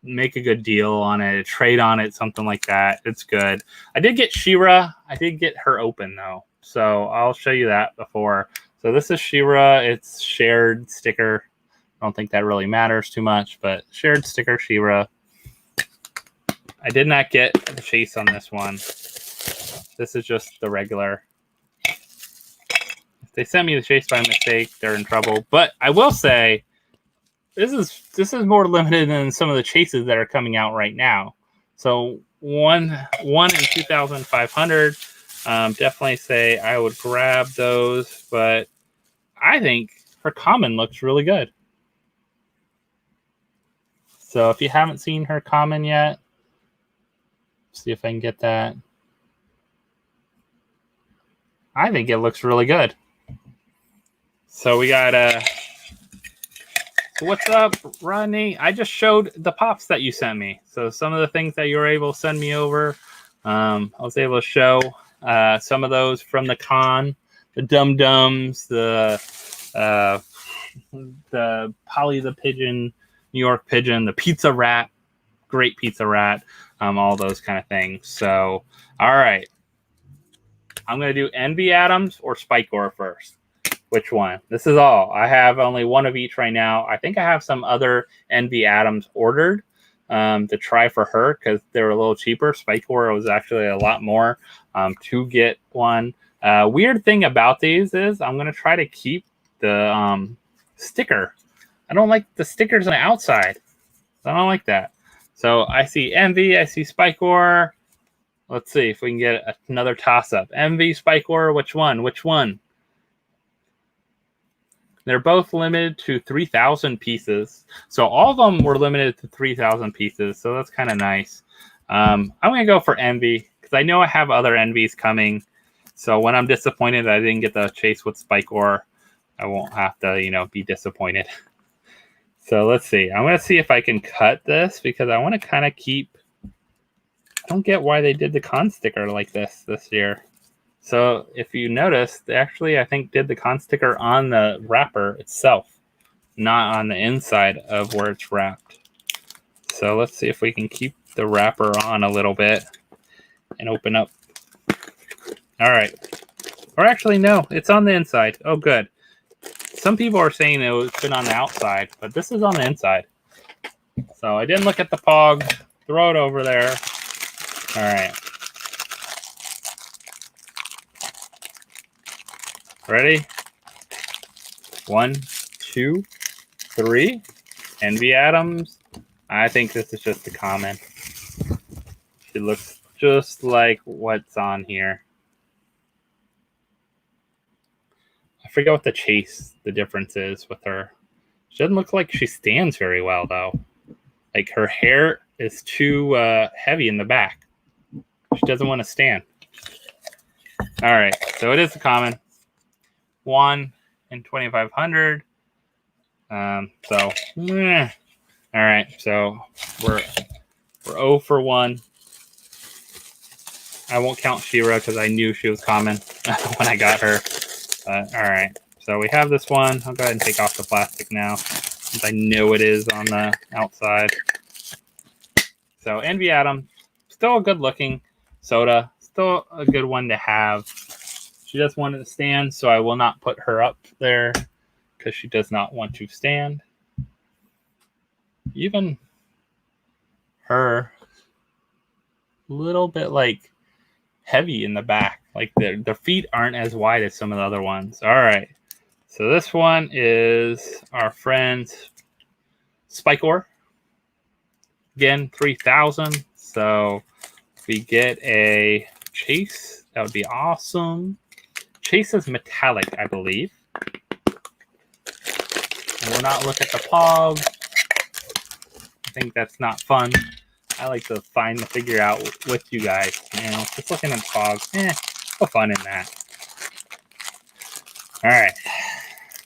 make a good deal on it, trade on it, something like that, it's good. I did get She-Ra. I did get her open, though. So I'll show you that before. So this is She-Ra. It's shared sticker. I don't think that really matters too much, but shared sticker She-Ra. I did not get the chase on this one. This is just the regular. If they sent me the chase by mistake, they're in trouble. But I will say, this is more limited than some of the chases that are coming out right now. So one in 2,500. Definitely say I would grab those, but I think her common looks really good. So if you haven't seen her common yet, see if I can get that. I think it looks really good. So we got what's up, Rodney? I just showed the pops that you sent me. So some of the things that you were able to send me over, I was able to show some of those from the con, the Dum Dums, the Polly the Pigeon, New York Pigeon, the Pizza Rat, great Pizza Rat, all those kind of things. So, all right. I'm going to do Envy Adams or Spikor first. Which one? This is all. I have only one of each right now. I think I have some other Envy Adams ordered to try for her because they're a little cheaper. Spikor was actually a lot more to get one. Weird thing about these is I'm going to try to keep the sticker. I don't like the stickers on the outside. I don't like that. So I see Envy. I see Spikor. Let's see if we can get another toss-up. Envy, Spikor, which one? Which one? They're both limited to 3,000 pieces. So all of them were limited to 3,000 pieces. So that's kind of nice. I'm going to go for Envy because I know I have other Envies coming. So when I'm disappointed I didn't get the chase with Spikor, I won't have to, be disappointed. So let's see. I'm going to see if I can cut this because I want to kind of keep... I don't get why they did the con sticker like this year. So if you notice, they actually, I think, did the con sticker on the wrapper itself, not on the inside of where it's wrapped. So let's see if we can keep the wrapper on a little bit and open up. All right. Or actually, no, it's on the inside. Oh, good. Some people are saying it was been on the outside, but this is on the inside. So I didn't look at the pog. Throw it over there. All right. Ready? 1, 2, 3. Envy Adams. I think this is just a common. She looks just like what's on here. I forget what the difference is with her. She doesn't look like she stands very well, though. Like her hair is too heavy in the back. She doesn't want to stand. All right, so it is a common. 1 in 2,500. All right, so we're 0 for 1. I won't count She-Ra because I knew she was common when I got her. All right, so we have this one. I'll go ahead and take off the plastic now since I know it is on the outside. So Envy Adams, still a good looking soda, still a good one to have. She does want to stand, so I will not put her up there because she does not want to stand. Even her, a little bit like heavy in the back. Like the feet aren't as wide as some of the other ones. All right. So this one is our friend Spikor. Again, 3,000. So if we get a Chase, that would be awesome. Chase is metallic, I believe. And we'll not look at the pog. I think that's not fun. I like to figure out with you guys. You know, just looking at pogs, no fun in that. All right,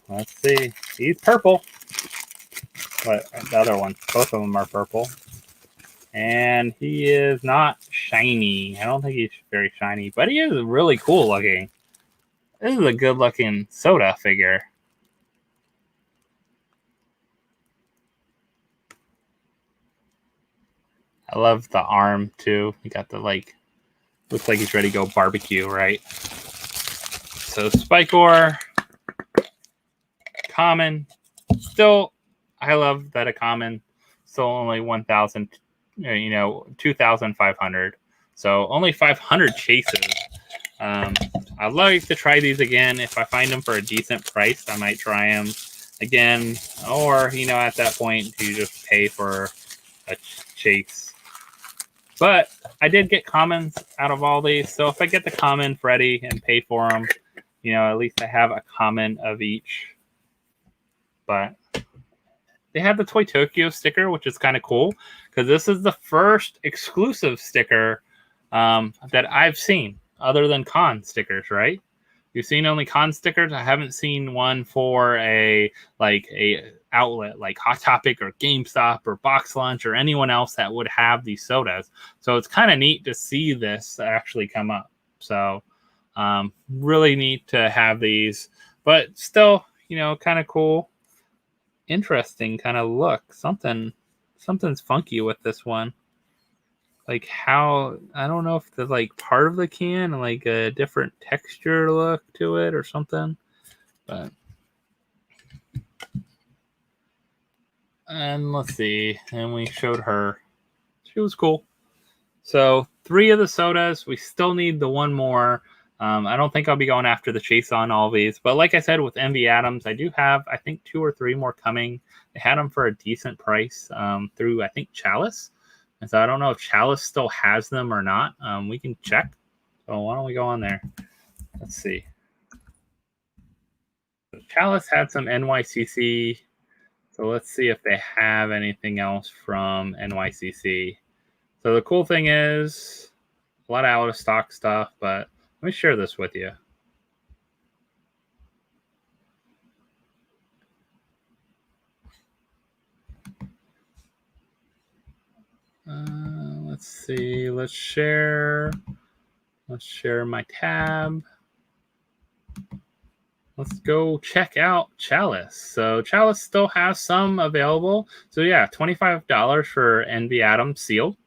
let's see. He's purple, but the other one, both of them are purple. And he is not shiny. I don't think he's very shiny, but he is really cool looking. This is a good looking soda figure. I love the arm too. He got the looks like he's ready to go barbecue, right? So Spikor, common. Still, I love that a common. Still only 1,000, 2,500. So only 500 chases. I'd like to try these again. If I find them for a decent price, I might try them again. Or, at that point, you just pay for a chase. But I did get commons out of all these. So if I get the common Freddy and pay for them, at least I have a common of each. But they have the Toy Tokyo sticker, which is kind of cool. Because this is the first exclusive sticker that I've seen other than con stickers, right? You've seen only con stickers. I haven't seen one for a outlet like Hot Topic or GameStop or Box Lunch or anyone else that would have these sodas. So it's kind of neat to see this actually come up. So really neat to have these, but still, kind of cool, interesting kind of look. Something's funky with this one. Like how, I don't know if the part of the can like a different texture look to it or something, but and let's see, and we showed her, she was cool. So 3 of the sodas. We still need the one more. I don't think I'll be going after the chase on all these, but like I said with Envy Adams, I do have I think 2 or 3 more coming. They had them for a decent price through I think Chalice. And so I don't know if Chalice still has them or not. We can check. So why don't we go on there? Let's see. Chalice had some NYCC. So let's see if they have anything else from NYCC. So the cool thing is a lot of out of stock stuff, but let me share this with you. Let's see. Let's share my tab. Let's go check out Chalice. So Chalice still has some available. So yeah, $25 for Envy Adams sealed.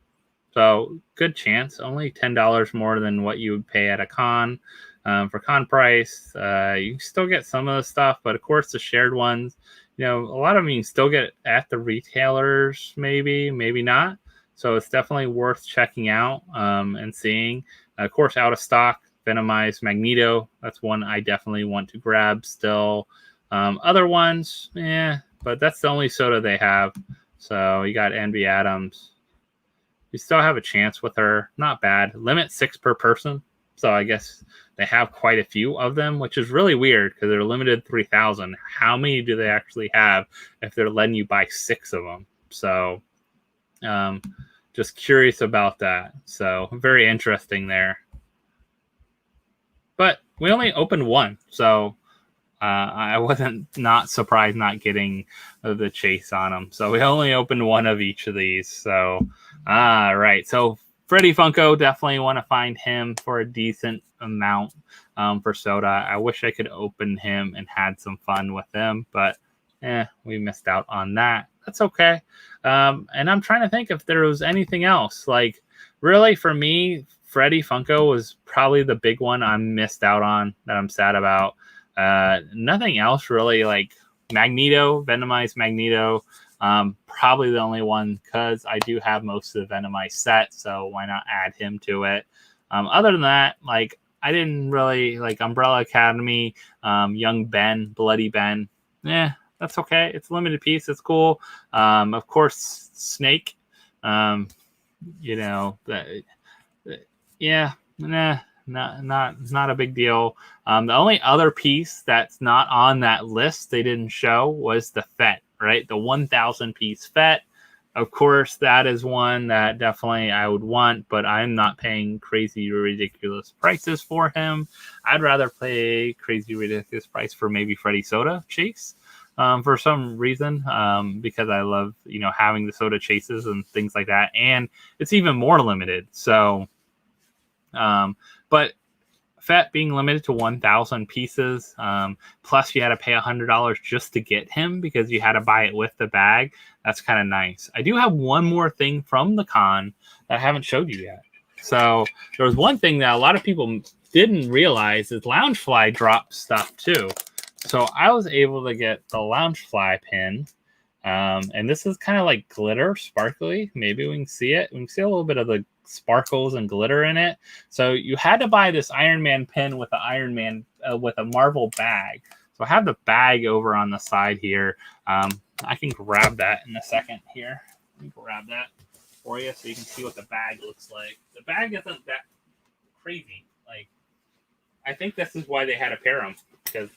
So good chance. Only $10 more than what you would pay at a con. For con price, you can still get some of the stuff, but of course the shared ones, a lot of them you can still get at the retailers, maybe not. So it's definitely worth checking out and seeing. Of course, out of stock, Venomized Magneto. That's one I definitely want to grab still. Other ones, but that's the only soda they have. So you got Envy Adams. You still have a chance with her. Not bad. Limit 6 per person. So I guess they have quite a few of them, which is really weird because they're limited 3,000. How many do they actually have if they're letting you buy 6 of them? So just curious about that. So very interesting there. But we only opened 1. So I wasn't not surprised not getting the chase on them. So we only opened 1 of each of these. So, right. So Freddy Funko, definitely want to find him for a decent amount for soda. I wish I could open him and had some fun with him, but we missed out on that. That's okay. And I'm trying to think if there was anything else. Like, really, for me, Freddy Funko was probably the big one I missed out on that I'm sad about. Nothing else really, like Magneto, Venomized Magneto. Probably the only one because I do have most of the Venomized set, so why not add him to it? Other than that, like I didn't really like Umbrella Academy, Young Ben, Bloody Ben. That's okay. It's a limited piece. It's cool. Of course, Snake. You know, yeah, nah, not a big deal. The only other piece that's not on that list they didn't show was the FET, right? The 1,000 piece FET. Of course, that is one that definitely I would want, but I'm not paying crazy, ridiculous prices for him. I'd rather pay crazy, ridiculous price for maybe Freddy Soda Chase. For some reason, because I love, having the soda chases and things like that. And it's even more limited. So, but FET being limited to 1,000 pieces, plus you had to pay $100 just to get him because you had to buy it with the bag. That's kind of nice. I do have one more thing from the con that I haven't showed you yet. So there was one thing that a lot of people didn't realize is Loungefly dropped stuff too. So I was able to get the Loungefly pin. And this is kind of like glitter, sparkly. Maybe we can see it. We can see a little bit of the sparkles and glitter in it. So you had to buy this Iron Man pin with the Iron Man with a Marvel bag. So I have the bag over on the side here. I can grab that in a second here. Let me grab that for you so you can see what the bag looks like. The bag isn't that crazy. Like, I think this is why they had to pair them, because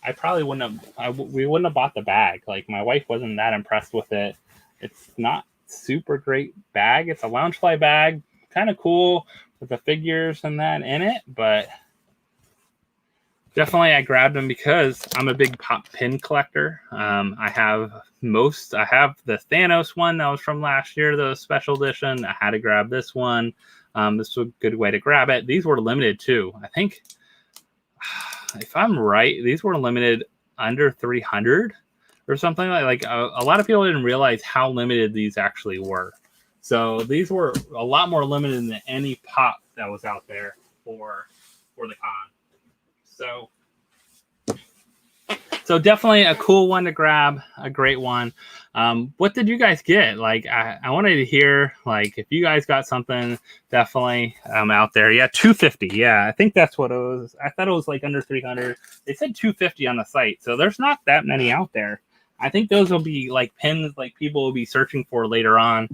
I probably we wouldn't have bought the bag. Like, my wife wasn't that impressed with it. It's not super great bag. It's a Loungefly bag, kind of cool with the figures and that in it, but definitely I grabbed them because I'm a big pop pin collector. I have the Thanos one that was from last year, the special edition. I had to grab this one. This was a good way to grab it. These were limited too. I think, if I'm right, these were limited under 300 or something. Like a lot of people didn't realize how limited these actually were. So these were a lot more limited than any pop that was out there for the con. So definitely a cool one to grab, a great one. What did you guys get? Like, I wanted to hear, like, if you guys got something definitely out there. Yeah, 250. Yeah, I think that's what it was. I thought it was like under 300. They said 250 on the site, so there's not that many out there. I think those will be like pins like people will be searching for later on.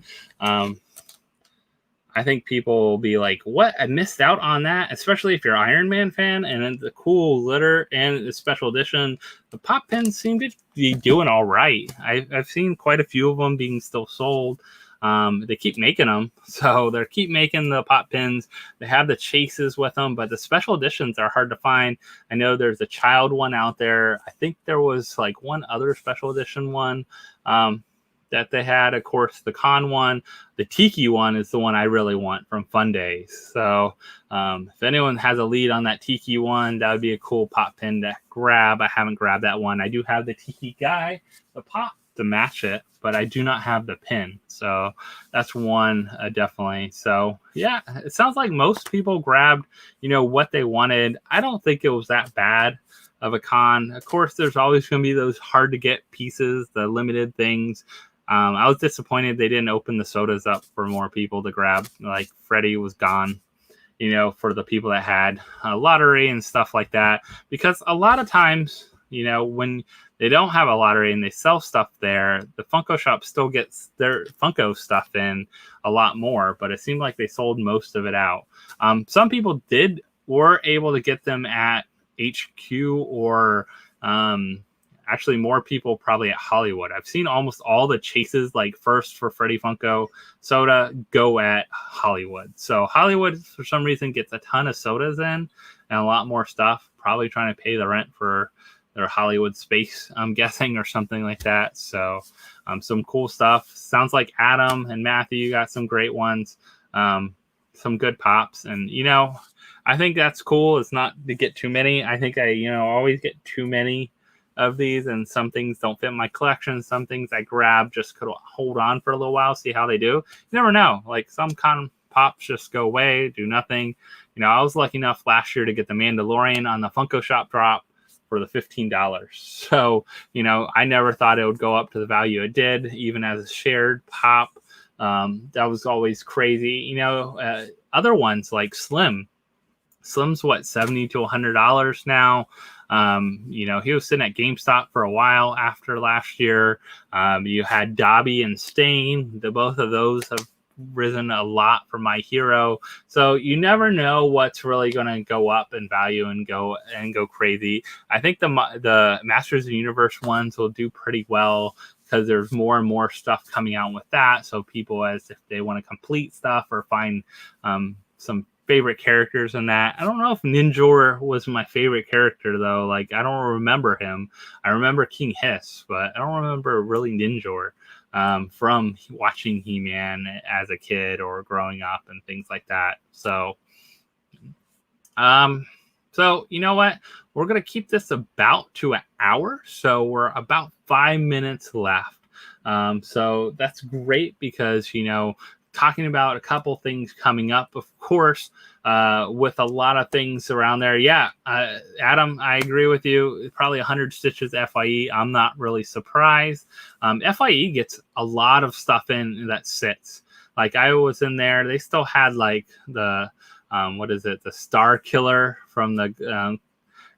I think people will be like, what? I missed out on that, especially if you're an Iron Man fan. And then the cool glitter and the special edition, the pop pins seem to be doing all right. I've seen quite a few of them being still sold. They keep making them. So they keep making the pop pins. They have the chases with them, but the special editions are hard to find. I know there's a child one out there. I think there was like one other special edition one. That they had. Of course, the con one, the Tiki one is the one I really want from Fun Days. So if anyone has a lead on that Tiki one, that would be a cool pop pin to grab. I haven't grabbed that one. I do have the Tiki guy, the pop to match it, but I do not have the pin. So that's one definitely. So yeah, it sounds like most people grabbed, what they wanted. I don't think it was that bad of a con. Of course, there's always going to be those hard to get pieces, the limited things. I was disappointed they didn't open the sodas up for more people to grab. Like, Freddy was gone, for the people that had a lottery and stuff like that. Because a lot of times, when they don't have a lottery and they sell stuff there, the Funko shop still gets their Funko stuff in a lot more. But it seemed like they sold most of it out. Some people were able to get them at HQ or actually more people probably at Hollywood. I've seen almost all the chases, like first for Freddy Funko soda, go at Hollywood. So Hollywood, for some reason, gets a ton of sodas in and a lot more stuff, probably trying to pay the rent for their Hollywood space, I'm guessing, or something like that. So some cool stuff. Sounds like Adam and Matthew got some great ones, some good pops. And, I think that's cool. It's not to get too many. I think I, always get too many of these, and some things don't fit my collection. Some things I grab just could hold on for a little while, see how they do. You never know. Like, some con pops just go away, do nothing. I was lucky enough last year to get the Mandalorian on the Funko Shop drop for the $15. So, I never thought it would go up to the value it did, even as a shared pop. That was always crazy. Other ones like Slim, Slim's what, $70 to $100 now. You know, he was sitting at GameStop for a while after last year. You had Dobby and Stain. Both of those have risen a lot for My Hero. So you never know what's really going to go up in value and go crazy. I think the Masters of the Universe ones will do pretty well because there's more and more stuff coming out with that. So people, as if they want to complete stuff or find some favorite characters in that. I don't know if Ninjor was my favorite character though. Like, I don't remember him. I remember King Hiss, but I don't remember really Ninjor from watching He-Man as a kid or growing up and things like that. So you know what? We're going to keep this about to an hour. So we're about 5 minutes left. So that's great because, you know, talking about a couple things coming up, of course, with a lot of things around there. Yeah, Adam, I agree with you. Probably 100 Stitches FYE. I'm not really surprised. FYE gets a lot of stuff in that sits. Like, I was in there. They still had like the, the Star Killer from the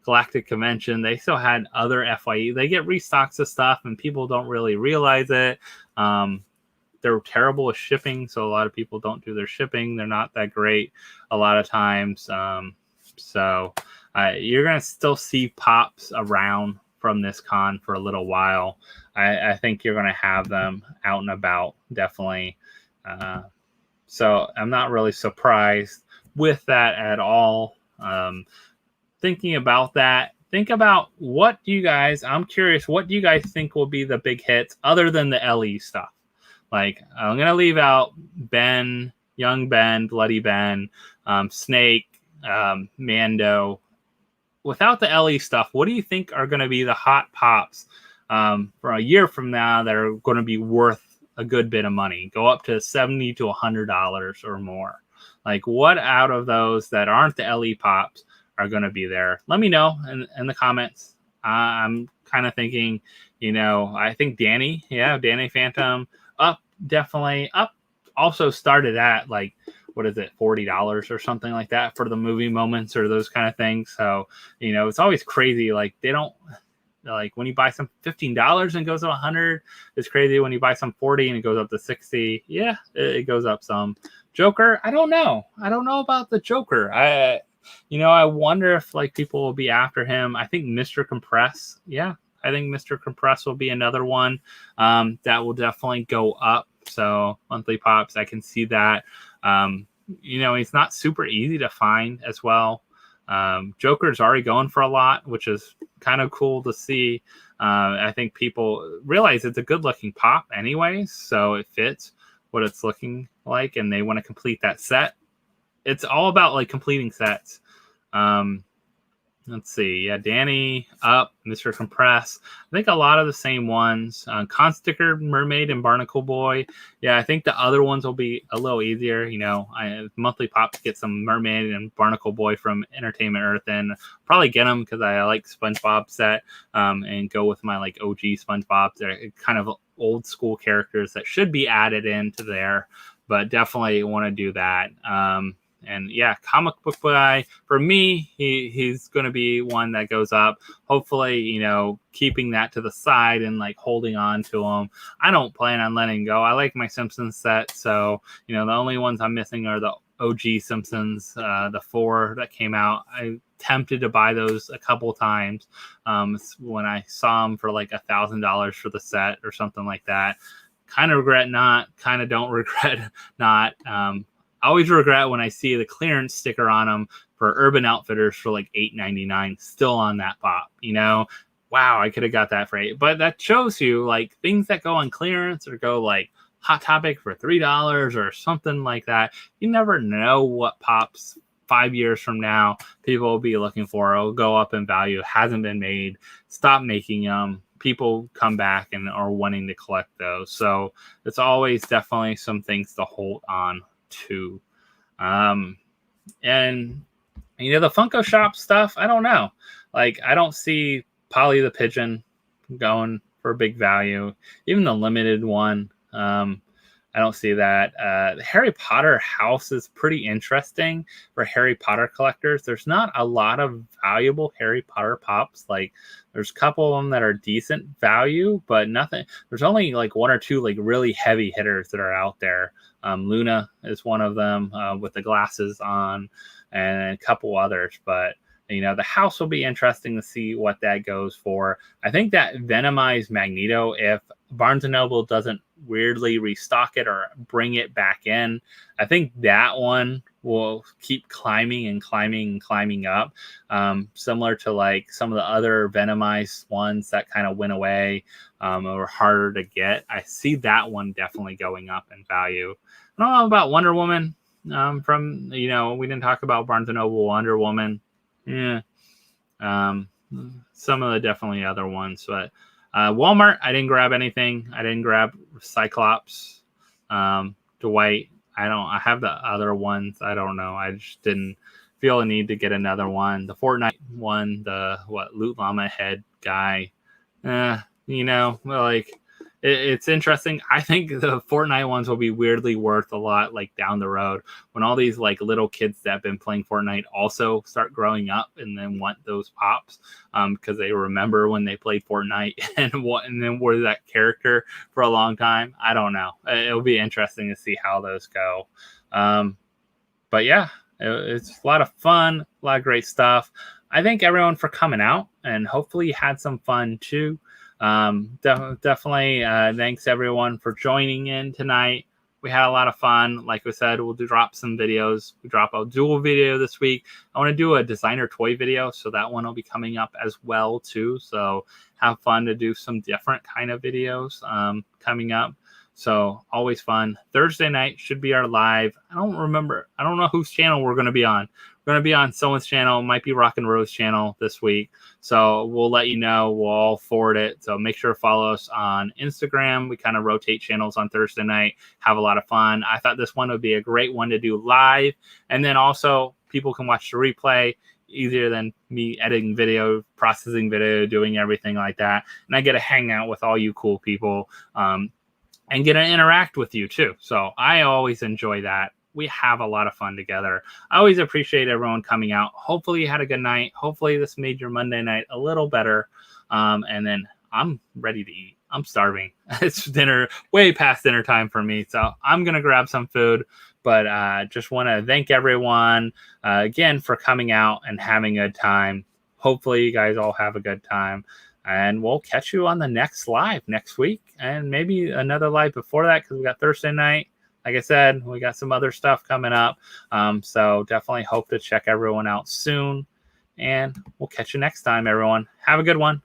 Galactic Convention. They still had other FYE. They get restocks of stuff and people don't really realize it. They're terrible with shipping, so a lot of people don't do their shipping. They're not that great a lot of times. So you're going to still see pops around from this con for a little while. I think you're going to have them out and about, definitely. So I'm not really surprised with that at all. Thinking about that, think about I'm curious, what do you guys think will be the big hits other than the LE stuff? Like, I'm going to leave out Ben, Young Ben, Bloody Ben, Snake, Mando. Without the LE stuff, what do you think are going to be the hot pops for a year from now that are going to be worth a good bit of money? Go up to $70 to $100 or more. Like, what out of those that aren't the LE pops are going to be there? Let me know in the comments. I'm kind of thinking, you know, I think Danny Phantom, up, definitely up. Also started at like, what is it, $40 or something like that for the movie moments or those kind of things. So, you know, it's always crazy. Like, they don't, like, when you buy some $15 and it goes to 100, it's crazy. When you buy some 40 and it goes up to 60, yeah, it goes up some. Joker, I don't know about the Joker. I wonder if like people will be after him. I think Mr. Compress, I think Mr. Compress will be another one that will definitely go up. So monthly pops, I can see that. You know, he's not super easy to find as well. Joker's already going for a lot, which is kind of cool to see. I think people realize it's a good looking pop anyways, so it fits what it's looking like and they want to complete that set. It's all about like completing sets. Let's see. Yeah, Danny, up, Mr. Compress. I think a lot of the same ones. Consticker, Mermaid, and Barnacle Boy. Yeah, I think the other ones will be a little easier. You know, monthly pop to get some Mermaid and Barnacle Boy from Entertainment Earth, and probably get them because I like SpongeBob set and go with my like OG SpongeBob. They're kind of old school characters that should be added into there, but definitely want to do that. And yeah, comic book guy, for me, he's going to be one that goes up. Hopefully, you know, keeping that to the side and like holding on to him. I don't plan on letting go. I like my Simpsons set. So, you know, the only ones I'm missing are the OG Simpsons, the 4 that came out. I tempted to buy those a couple times when I saw them for like $1,000 for the set or something like that. Kind of regret not, kind of don't regret not. I always regret when I see the clearance sticker on them for Urban Outfitters for like $8.99 still on that pop. You know, wow, I could have got that for $8. But that shows you like things that go on clearance or go like Hot Topic for $3 or something like that. You never know what pops 5 years from now people will be looking for. It'll go up in value. It hasn't been made. Stop making them. People come back and are wanting to collect those. So it's always definitely some things to hold on to. And you know, the Funko Shop stuff, I don't know. Like, I don't see Polly the Pigeon going for big value. Even the limited one, I don't see that. The Harry Potter house is pretty interesting for Harry Potter collectors. There's not a lot of valuable Harry Potter pops. Like there's a couple of them that are decent value, but nothing. There's only like one or two like really heavy hitters that are out there. Luna is one of them with the glasses on, and a couple others. But the house will be interesting to see what that goes for. I think that Venomized Magneto, if Barnes & Noble doesn't weirdly restock it or bring it back in, I think that one will keep climbing and climbing and climbing up, similar to like some of the other Venomized ones that kind of went away or harder to get. I see that one definitely going up in value. I don't know about Wonder Woman. From we didn't talk about Barnes & Noble Wonder Woman. Yeah. Some of the definitely other ones, but Walmart, I didn't grab anything. I didn't grab Cyclops, Dwight. I have the other ones. I don't know. I just didn't feel a need to get another one. The Fortnite one, the Loot Llama head guy. It's interesting. I think the Fortnite ones will be weirdly worth a lot like down the road when all these like little kids that have been playing Fortnite also start growing up and then want those pops because they remember when they played Fortnite and then were that character for a long time. I don't know. It'll be interesting to see how those go. But yeah, it's a lot of fun, a lot of great stuff. I thank everyone for coming out, and hopefully you had some fun too. Definitely thanks everyone for joining in tonight. We had a lot of fun. Like we said, we'll drop some videos. We drop a dual video this week. I want to do a designer toy video, so that one will be coming up as well too. So have fun to do some different kind of videos coming up. So always fun. Thursday night should be our live. I don't know whose channel we're going to be on. We're going to be on someone's channel. It might be Rock and Rose channel this week. So we'll let you know. We'll all forward it. So make sure to follow us on Instagram. We kind of rotate channels on Thursday night. Have a lot of fun. I thought this one would be a great one to do live. And then also people can watch the replay. Easier than me editing video, processing video, doing everything like that. And I get to hang out with all you cool people and get to interact with you too. So I always enjoy that. We have a lot of fun together. I always appreciate everyone coming out. Hopefully you had a good night. Hopefully this made your Monday night a little better. And then I'm ready to eat. I'm starving. It's dinner, way past dinner time for me. So I'm going to grab some food. But just want to thank everyone again for coming out and having a good time. Hopefully you guys all have a good time. And we'll catch you on the next live next week. And maybe another live before that because we got Thursday night. Like I said, we got some other stuff coming up. So definitely hope to check everyone out soon. And we'll catch you next time, everyone. Have a good one.